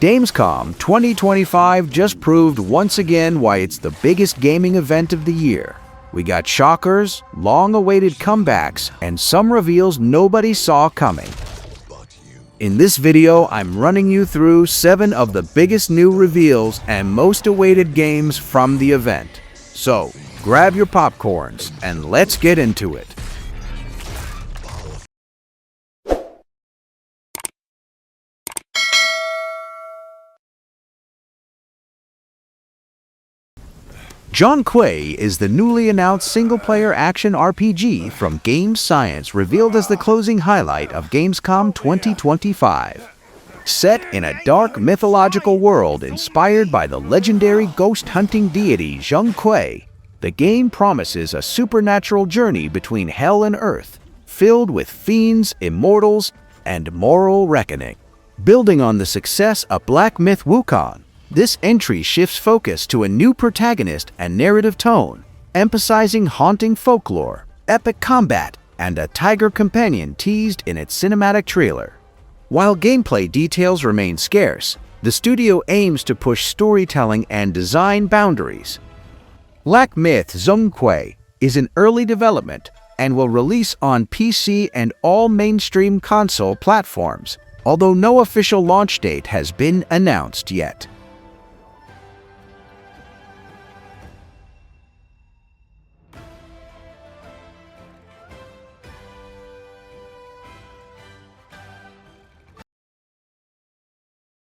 Gamescom 2025 just proved once again why it's the biggest gaming event of the year. We got shockers, long-awaited comebacks, and some reveals nobody saw coming. In this video, I'm running you through 7 of the biggest new reveals and most awaited games from the event. So, grab your popcorns and let's get into it. John Quay is the newly announced single-player action RPG from Game Science, revealed as the closing highlight of Gamescom 2025. Set in a dark mythological world inspired by the legendary ghost-hunting deity John Quay, the game promises a supernatural journey between hell and earth, filled with fiends, immortals, and moral reckoning. Building on the success of Black Myth Wukong, this entry shifts focus to a new protagonist and narrative tone, emphasizing haunting folklore, epic combat, and a tiger companion teased in its cinematic trailer. While gameplay details remain scarce, the studio aims to push storytelling and design boundaries. Black Myth Zhong Kui is in early development and will release on PC and all mainstream console platforms, although no official launch date has been announced yet.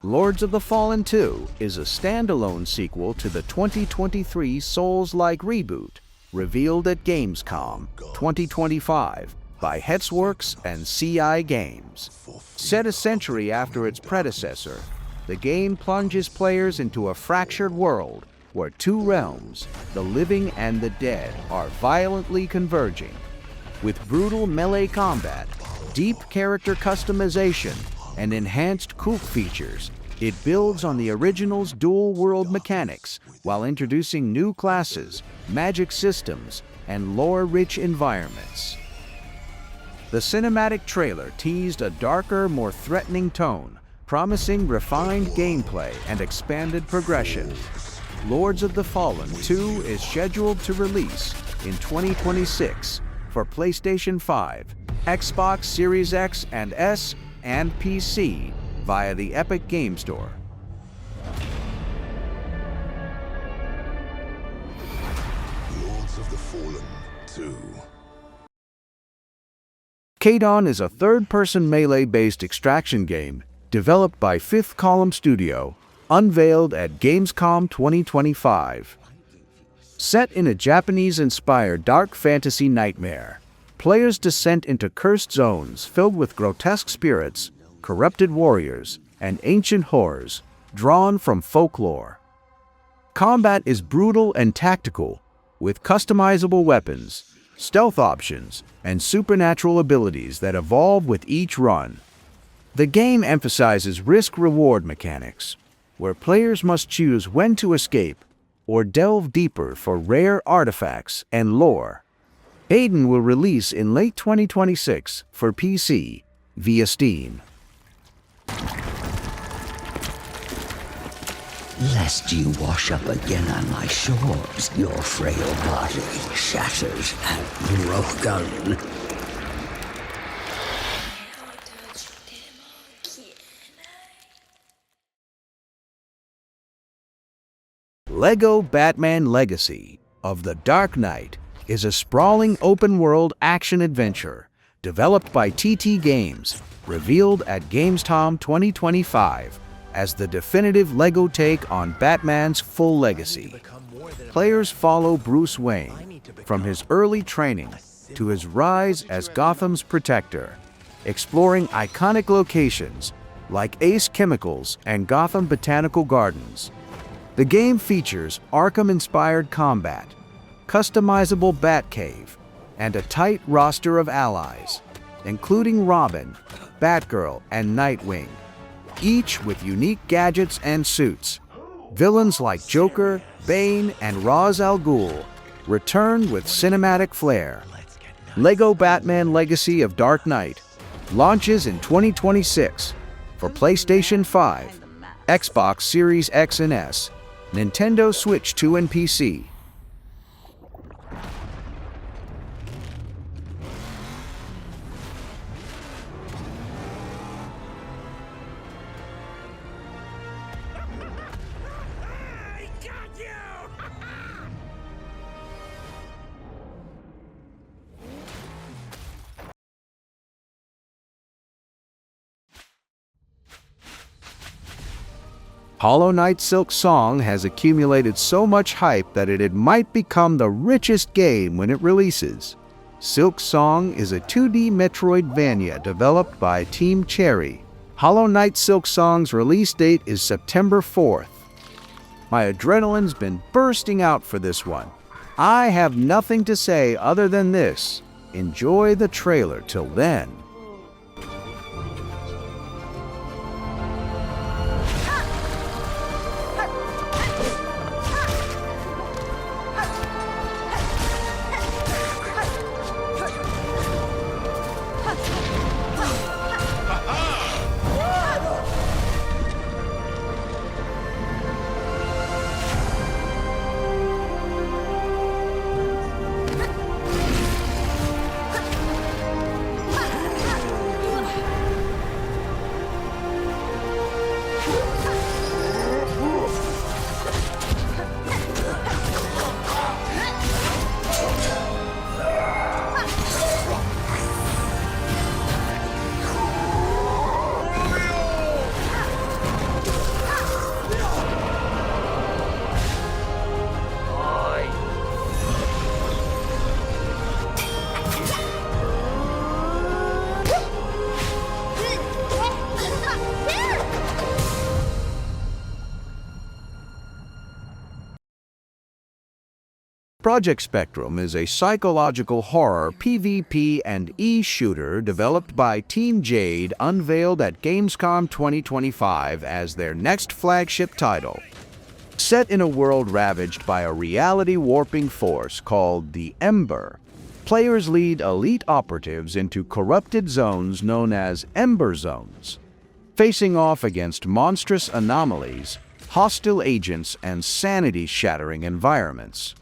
Lords of the Fallen 2 is a standalone sequel to the 2023 Souls-like reboot, revealed at Gamescom 2025 by Hexworks and CI Games. Set a century after its predecessor, the game plunges players into a fractured world where two realms, the living and the dead, are violently converging. With brutal melee combat, deep character customization, and enhanced cool features, it builds on the original's dual-world mechanics while introducing new classes, magic systems, and lore-rich environments. The cinematic trailer teased a darker, more threatening tone, promising refined gameplay and expanded progression. Lords of the Fallen 2 is scheduled to release in 2026 for PlayStation 5, Xbox Series X and S, and PC via the Epic Game Store. Lords of the Fallen 2. K-Dawn is a third-person melee-based extraction game developed by Fifth Column Studio, unveiled at Gamescom 2025. Set in a Japanese-inspired dark fantasy nightmare, players descend into cursed zones filled with grotesque spirits, corrupted warriors, and ancient horrors drawn from folklore. Combat is brutal and tactical, with customizable weapons, stealth options, and supernatural abilities that evolve with each run. The game emphasizes risk-reward mechanics, where players must choose when to escape or delve deeper for rare artifacts and lore. Aiden will release in late 2026 for PC via Steam. Lest you wash up again on my shores, your frail body shatters and broken. LEGO Batman Legacy of the Dark Knight is a sprawling open-world action-adventure developed by TT Games, revealed at Gamescom 2025 as the definitive LEGO take on Batman's full legacy. Players follow Bruce Wayne from his early training to his rise as Gotham's protector, exploring iconic locations like Ace Chemicals and Gotham Botanical Gardens. The game features Arkham-inspired combat, customizable Batcave, and a tight roster of allies, including Robin, Batgirl, and Nightwing, each with unique gadgets and suits. Villains like Joker, Bane, and Ra's al Ghul return with cinematic flair. LEGO Batman Legacy of Dark Knight launches in 2026 for PlayStation 5, Xbox Series X and S, Nintendo Switch 2 and PC. Hollow Knight Silksong has accumulated so much hype that it might become the richest game when it releases. Silksong is a 2D Metroidvania developed by Team Cherry. Hollow Knight Silksong's release date is September 4th. My adrenaline's been bursting out for this one. I have nothing to say other than this. Enjoy the trailer till then. Project Spectrum is a psychological horror PvP and E-shooter developed by Team Jade, unveiled at Gamescom 2025 as their next flagship title. Set in a world ravaged by a reality-warping force called the Ember, players lead elite operatives into corrupted zones known as Ember Zones, facing off against monstrous anomalies, hostile agents, and sanity-shattering environments.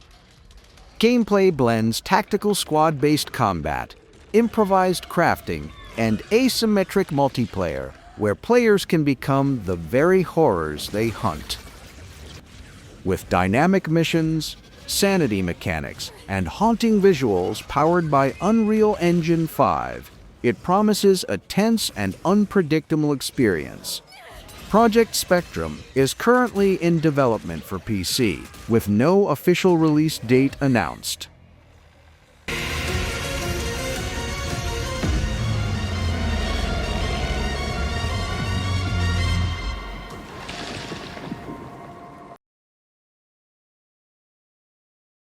Gameplay blends tactical squad-based combat, improvised crafting, and asymmetric multiplayer, where players can become the very horrors they hunt. With dynamic missions, sanity mechanics, and haunting visuals powered by Unreal Engine 5, it promises a tense and unpredictable experience. Project Spectrum is currently in development for PC, with no official release date announced.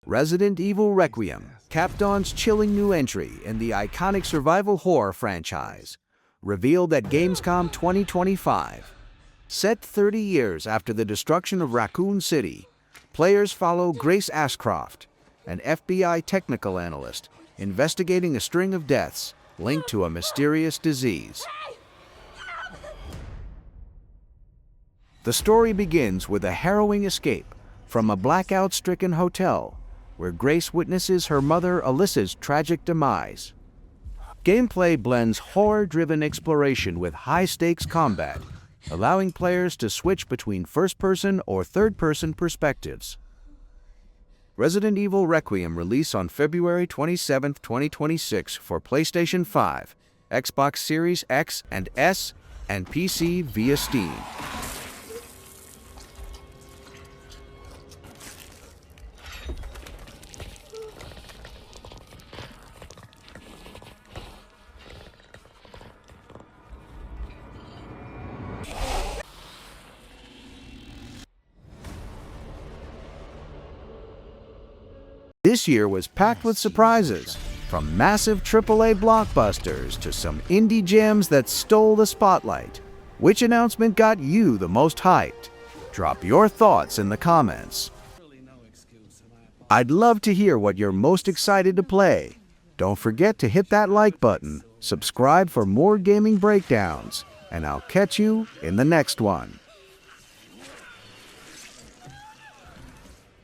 Resident Evil Requiem, Capcom's chilling new entry in the iconic survival horror franchise, revealed at Gamescom 2025. Set 30 years after the destruction of Raccoon City, players follow Grace Ashcroft, an FBI technical analyst investigating a string of deaths linked to a mysterious disease. The story begins with a harrowing escape from a blackout-stricken hotel, where Grace witnesses her mother Alyssa's tragic demise. Gameplay blends horror-driven exploration with high-stakes combat, allowing players to switch between first-person or third-person perspectives. Resident Evil Requiem release on February 27, 2026 for PlayStation 5, Xbox Series X and S, and PC via Steam. This year was packed with surprises, from massive AAA blockbusters to some indie gems that stole the spotlight. Which announcement got you the most hyped? Drop your thoughts in the comments. I'd love to hear what you're most excited to play. Don't forget to hit that like button, subscribe for more gaming breakdowns, and I'll catch you in the next one.